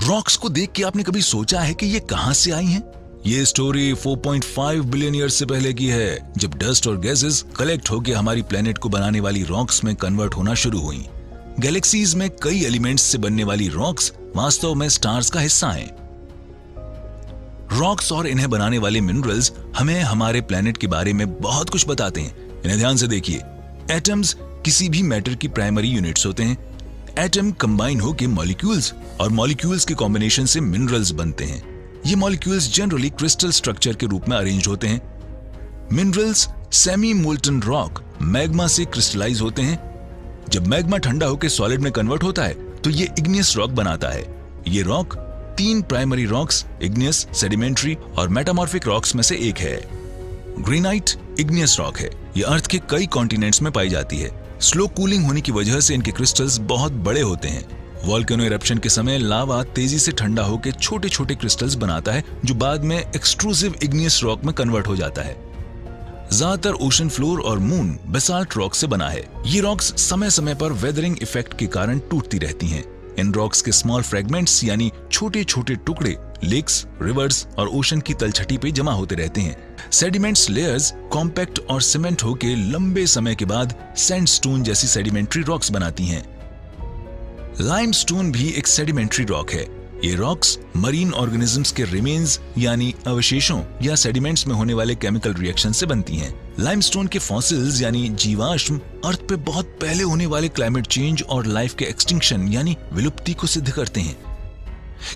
Rocks को देख के आपने कभी सोचा है कि ये कहां से आई हैं? ये स्टोरी 4.5 बिलियन ईयर से पहले की है, जब डस्ट और गैसेस कलेक्ट होकर हमारी प्लेनेट को बनाने वाली रॉक्स में कन्वर्ट होना शुरू हुई। गैलेक्सीज में कई एलिमेंट्स से बनने वाली रॉक्स वास्तव में स्टार्स का हिस्सा हैं। रॉक्स और इन्हें बनाने वाले मिनरल्स हमें हमारे प्लेनेट के बारे में बहुत कुछ बताते हैं। इन्हें ध्यान से देखिए। एटम्स किसी भी मैटर की प्राइमरी यूनिट्स होते हैं। एटम कंबाइन होकर मॉलिक्यूल्स और मॉलिक्यूल्स के कॉम्बिनेशन से मिनरल्स बनते हैं। ये मॉलिक्यूल्स जनरली क्रिस्टल स्ट्रक्चर के रूप में अरेंज होते हैं। Minerals semi molten rock magma से क्रिस्टलाइज होते हैं। जब मैग्मा ठंडा होकर सॉलिड में कन्वर्ट होता है तो ये इग्नियस रॉक बनाता है। ये rock 3 primary rocks igneous, sedimentary और मेटामॉर्फिक रॉक्स में से एक है। ग्रेनाइट इग्नियस रॉक है। ये अर्थ के कई कॉन्टिनेंट्स में पाई जाती है। स्लो कूलिंग होने की वजह से इनके क्रिस्टल्स बहुत बड़े होते हैं। वोल्केनो इरप्शन के समय लावा तेजी से ठंडा होकर छोटे छोटे क्रिस्टल्स बनाता है, जो बाद में एक्सट्रूसिव इग्नियस रॉक में कन्वर्ट हो जाता है। ज्यादातर ओशन फ्लोर और मून बेसाल्ट रॉक से बना है। ये रॉक्स समय समय पर वेदरिंग इफेक्ट के कारण टूटती रहती हैं। इन रॉक्स के स्मॉल फ्रेगमेंट्स यानी छोटे छोटे टुकड़े लेक्स, रिवर्स और ओशन की तलछटी पे जमा होते रहते हैं। सेडिमेंट्स लेयर्स कॉम्पैक्ट और सीमेंट होकर लंबे समय के बाद सैंडस्टोन जैसी सेडिमेंट्री रॉक्स बनाती हैं। लाइमस्टोन भी एक सेडिमेंट्री रॉक है। ये रॉक्स मरीन ऑर्गेनिजम्स के रिमेन्स यानी अवशेषों या सेडिमेंट्स में होने वाले केमिकल रिएक्शन से बनती हैं। लाइमस्टोन के फॉसिल्स यानी जीवाश्म अर्थ पे बहुत पहले होने वाले क्लाइमेट चेंज और लाइफ के एक्सटिंक्शन यानी विलुप्ति को सिद्ध करते हैं।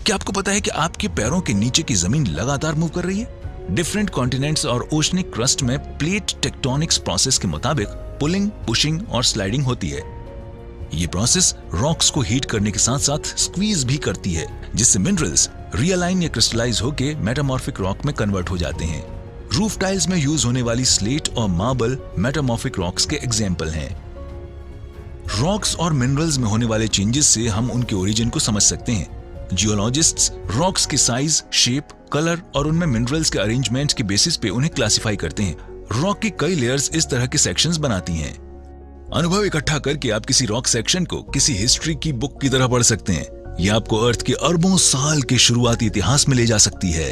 क्या आपको पता है कि आपके पैरों के नीचे की जमीन लगातार मूव कर रही है? डिफरेंट कॉन्टिनेंट्स और ओशनिक क्रस्ट में प्लेट टेक्टोनिक्स प्रोसेस के मुताबिक पुलिंग, पुशिंग और स्लाइडिंग होती है। ये प्रोसेस रॉक्स को हीट करने के साथ साथ स्क्वीज भी करती है, जिससे मिनरल्स रियलाइन या क्रिस्टलाइज होकर मेटामॉर्फिक रॉक में कन्वर्ट हो जाते हैं। रूफ टाइल्स में यूज होने वाली स्लेट और मार्बल मेटामॉर्फिक रॉक्स के एग्जाम्पल हैं। रॉक्स और मिनरल्स में होने वाले चेंजेस से हम उनके ओरिजिन को समझ सकते हैं। जियोलॉजिस्ट्स रॉक्स के साइज, शेप, कलर और उनमें मिनरल्स के अरेंजमेंट के बेसिस पे उन्हें क्लासिफाई करते हैं। रॉक की कई लेयर्स इस तरह के सेक्शंस बनाती हैं। अनुभव इकट्ठा करके आप किसी रॉक सेक्शन को किसी हिस्ट्री की बुक की तरह पढ़ सकते हैं। यह आपको अर्थ के अरबों साल के शुरुआती इतिहास में ले जा सकती है।